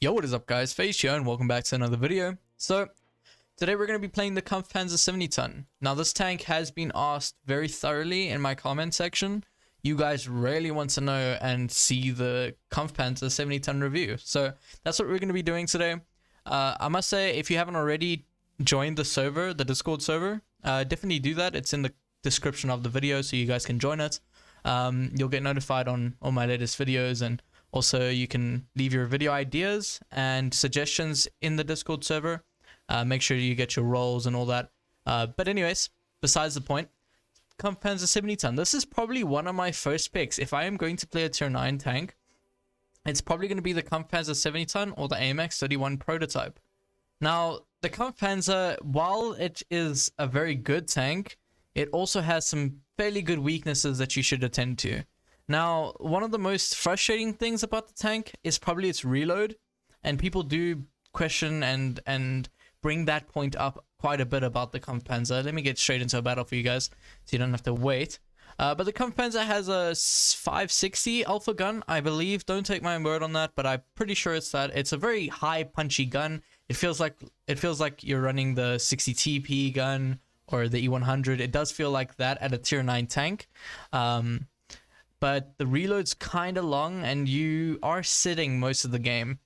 Yo, what is up guys, Face here and welcome back to another video. So, today we're going to be playing the Kampfpanzer 70 ton. Now this tank has been asked very thoroughly in my comment section. You guys really want to know and see the Kampfpanzer 70 ton review. So, that's what we're going to be doing today. I must say, if you haven't already joined the server, the Discord server, definitely do that. It's in the description of the video so you guys can join it. You'll get notified on all my latest videos, and also you can leave your video ideas and suggestions in the Discord server. Make sure you get your roles and all that. But anyways, besides the point, Kampfpanzer 70 ton. This is probably one of my first picks. If I am going to play a tier 9 tank, it's probably going to be the Kampfpanzer 70 ton or the AMX 31 prototype. Now, the Kampfpanzer, while it is a very good tank, it also has some fairly good weaknesses that you should attend to. Now, one of the most frustrating things about the tank is probably its reload, and people do question and bring that point up quite a bit about the Kampfpanzer. Let me get straight into a battle for you guys so you don't have to wait. But the Kampfpanzer has a 560 alpha gun, I believe. Don't take my word on that, but I'm pretty sure it's that. It's a very high punchy gun. It feels like you're running the 60 TP gun or the E100. It does feel like that at a tier 9 tank. But the reload's kind of long and you are sitting most of the game.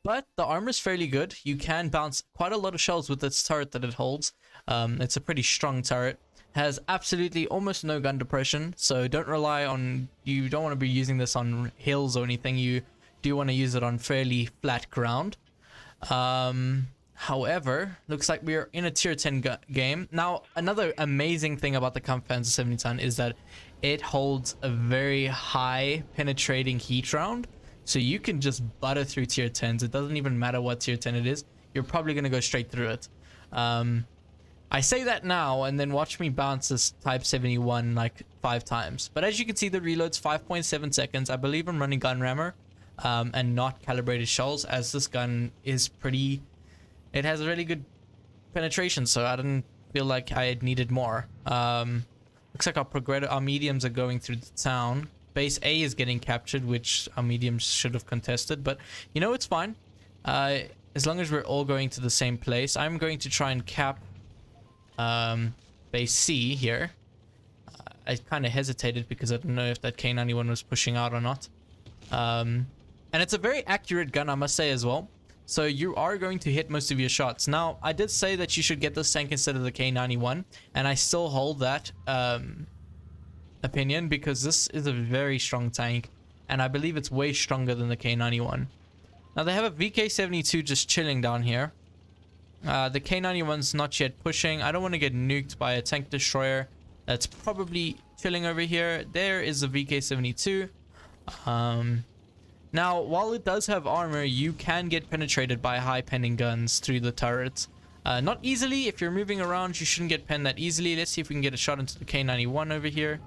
But the armor's fairly good. You can bounce quite a lot of shells with this turret that it holds. It's a pretty strong turret. Has absolutely almost no gun depression, so don't rely on, you don't want to be using this on hills or anything. You do want to use it on fairly flat ground. However, looks like we're in a tier 10 game. Now, another amazing thing about the Kampfpanzer 70 ton is that it holds a very high penetrating heat round. So you can just butter through tier 10s. It doesn't even matter what tier 10 it is. You're probably going to go straight through it. I say that now and then watch me bounce this Type 71 like 5 times. But as you can see, the reload's 5.7 seconds. I believe I'm running gun rammer and not calibrated shells, as this gun is pretty... It has a really good penetration, so I didn't feel like I had needed more. Looks like our mediums are going through the town. Base A is getting captured, which our mediums should have contested, but you know, it's fine. As long as we're all going to the same place. I'm going to try and cap base C here. I kind of hesitated because I didn't know if that K91 was pushing out or not. And it's a very accurate gun, I must say, as well. So you are going to hit most of your shots. Now, I did say that you should get this tank instead of the K91, and I still hold that opinion because this is a very strong tank, and I believe it's way stronger than the K91. Now, they have a VK72 just chilling down here. The K91's not yet pushing. I don't want to get nuked by a tank destroyer that's probably chilling over here. There is a VK72. Now, while it does have armor, you can get penetrated by high penning guns through the turrets. Not easily. If you're moving around, you shouldn't get penned that easily. Let's see if we can get a shot into the K91 over here.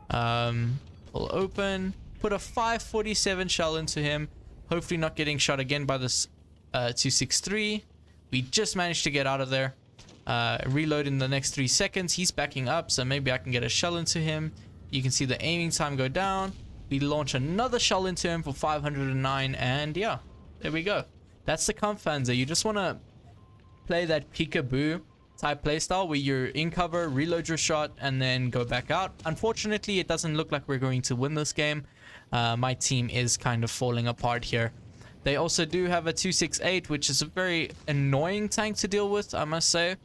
Pull open. Put a 547 shell into him. Hopefully not getting shot again by this 263. We just managed to get out of there. Reload in the next 3 seconds. He's backing up, so maybe I can get a shell into him. You can see the aiming time go down. We launch another shell into him for 509, and yeah, there we go. That's the Kampfpanzer. You just want to play that peekaboo type playstyle where you're in cover, reload your shot, and then go back out. Unfortunately, it doesn't look like we're going to win this game. My team is kind of falling apart here. They also do have a 268, which is a very annoying tank to deal with, I must say.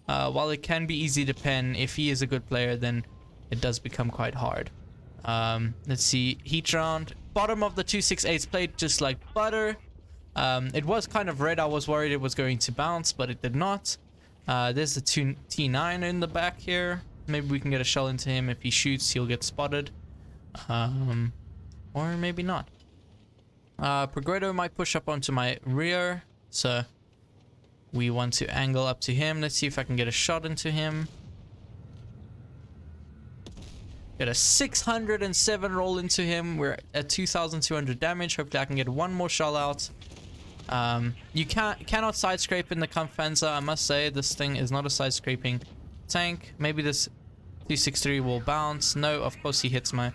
While it can be easy to pen, if he is a good player, then it does become quite hard. Let's see, heat round, bottom of the 268's played just like butter. It was kind of red. I was worried it was going to bounce, but it did not. There's the T9 in the back here. Maybe we can get a shell into him. If he shoots, he'll get spotted, or maybe not. Progredo might push up onto my rear, so we want to angle up to him. Let's see if I can get a shot into him. Get a 607 roll into him. We're at 2,200 damage. Hopefully I can get one more shell out. You cannot side scrape in the Kampfpanzer. I must say this thing is not a side scraping tank. Maybe this 263 will bounce. No, of course he hits my...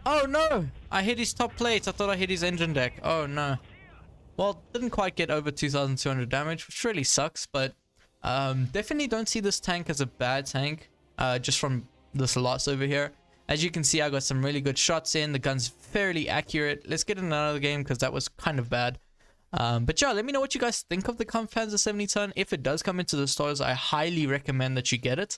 Oh no! I hit his top plate. I thought I hit his engine deck. Oh no. Well, didn't quite get over 2,200 damage, which really sucks, but definitely don't see this tank as a bad tank, just from this loss over here. As you can see, I got some really good shots in. The gun's fairly accurate. Let's get in another game because that was kind of bad. But yeah, let me know what you guys think of the Kampfpanzer 70 ton. If it does come into the stores, I highly recommend that you get it.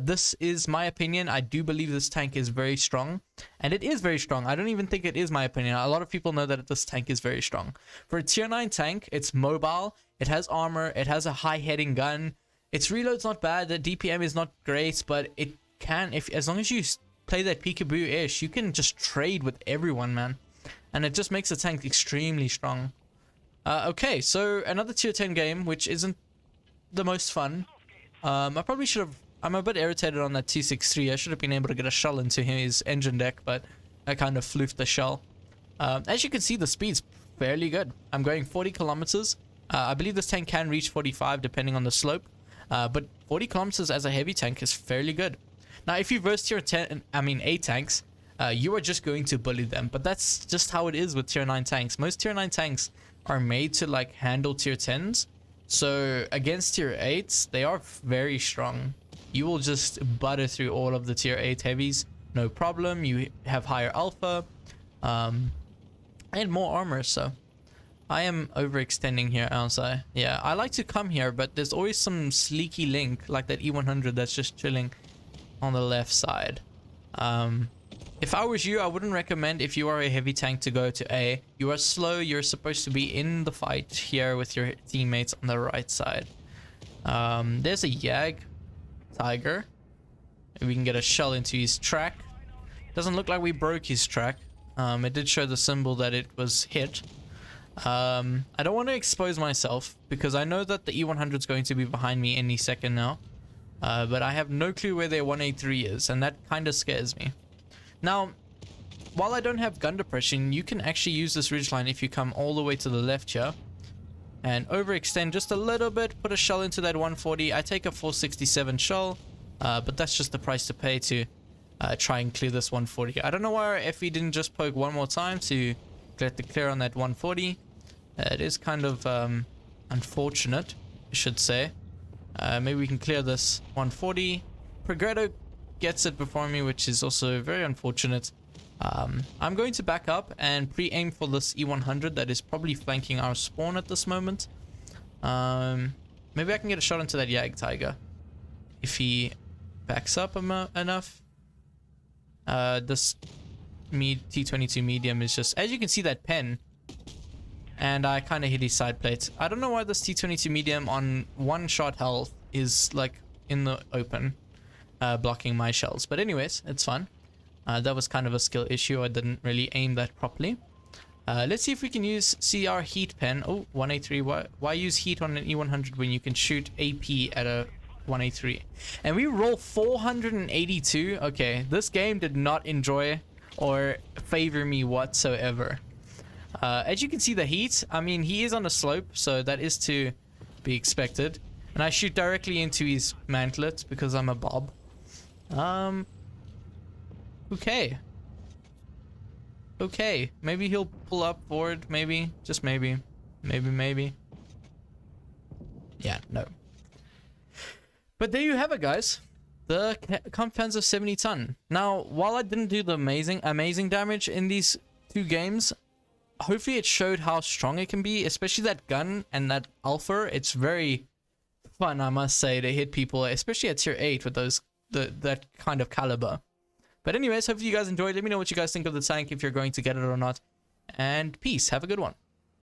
This is my opinion. I do believe this tank is very strong, and it is very strong. I don't even think it is my opinion. A lot of people know that this tank is very strong. For a tier 9 tank, it's mobile, it has armor, it has a high heading gun. Its reload's not bad, the DPM is not great, but it can, as long as you play that peekaboo-ish, you can just trade with everyone, man. And it just makes the tank extremely strong. Okay, so another tier 10 game, which isn't the most fun. I probably should have... I'm a bit irritated on that T63. I should have been able to get a shell into his engine deck, but I kind of floofed the shell. As you can see, the speed's fairly good. I'm going 40 kilometers. I believe this tank can reach 45 depending on the slope. But 40 kilometers as a heavy tank is fairly good. Now, if you verse tier 8 tanks, you are just going to bully them. But that's just how it is with tier 9 tanks. Most tier 9 tanks are made to like handle tier 10s. So against tier 8s, they are very strong. You will just butter through all of the tier 8 heavies, no problem. You have higher alpha, and more armor. So I am overextending here, aren't I? Yeah, I like to come here, but there's always some sleeky link like that E100 that's just chilling on the left side. If I was you, I wouldn't recommend, if you are a heavy tank, to go to A. You are slow. You're supposed to be in the fight here with your teammates on the right side. There's a Yag Tiger. We can get a shell into his track. Doesn't look like we broke his track. It did show the symbol that it was hit. I don't want to expose myself because I know that the E100 is going to be behind me any second now. But I have no clue where their 183 is, and that kind of scares me. Now, while I don't have gun depression, you can actually use this ridgeline if you come all the way to the left here and overextend just a little bit, put a shell into that 140. I take a 467 shell, but that's just the price to pay to try and clear this 140. I don't know why our FE didn't just poke one more time to get the clear on that 140. It is kind of unfortunate, I should say. Maybe we can clear this 140. Progredo gets it before me, which is also very unfortunate. I'm going to back up and pre-aim for this E100 that is probably flanking our spawn at this moment. Maybe I can get a shot into that Yag Tiger if he backs up enough. This T22 medium is just, as you can see, that pen, and I kind of hit his side plate. I don't know why this T22 medium on one shot health is like in the open, blocking my shells. But anyways, it's fun. That was kind of a skill issue. I didn't really aim that properly. Let's see if we can use CR heat pen. Oh, 183. Why use heat on an E100 when you can shoot AP at a 183? And we roll 482. Okay, this game did not enjoy or favor me whatsoever. As you can see, the heat, I mean, he is on a slope, so that is to be expected. And I shoot directly into his mantlet because I'm a bob. Okay. Okay, maybe he'll pull up forward, maybe. Just maybe. Maybe. Yeah, no. But there you have it, guys. The Kampfpanzer 70 ton. Now, while I didn't do the amazing damage in these two games, hopefully it showed how strong it can be, especially that gun and that alpha. It's very fun, I must say, to hit people, especially at tier 8 with those that kind of caliber. But anyways, hopefully you guys enjoyed. Let me know what you guys think of the tank, if you're going to get it or not. And peace. Have a good one.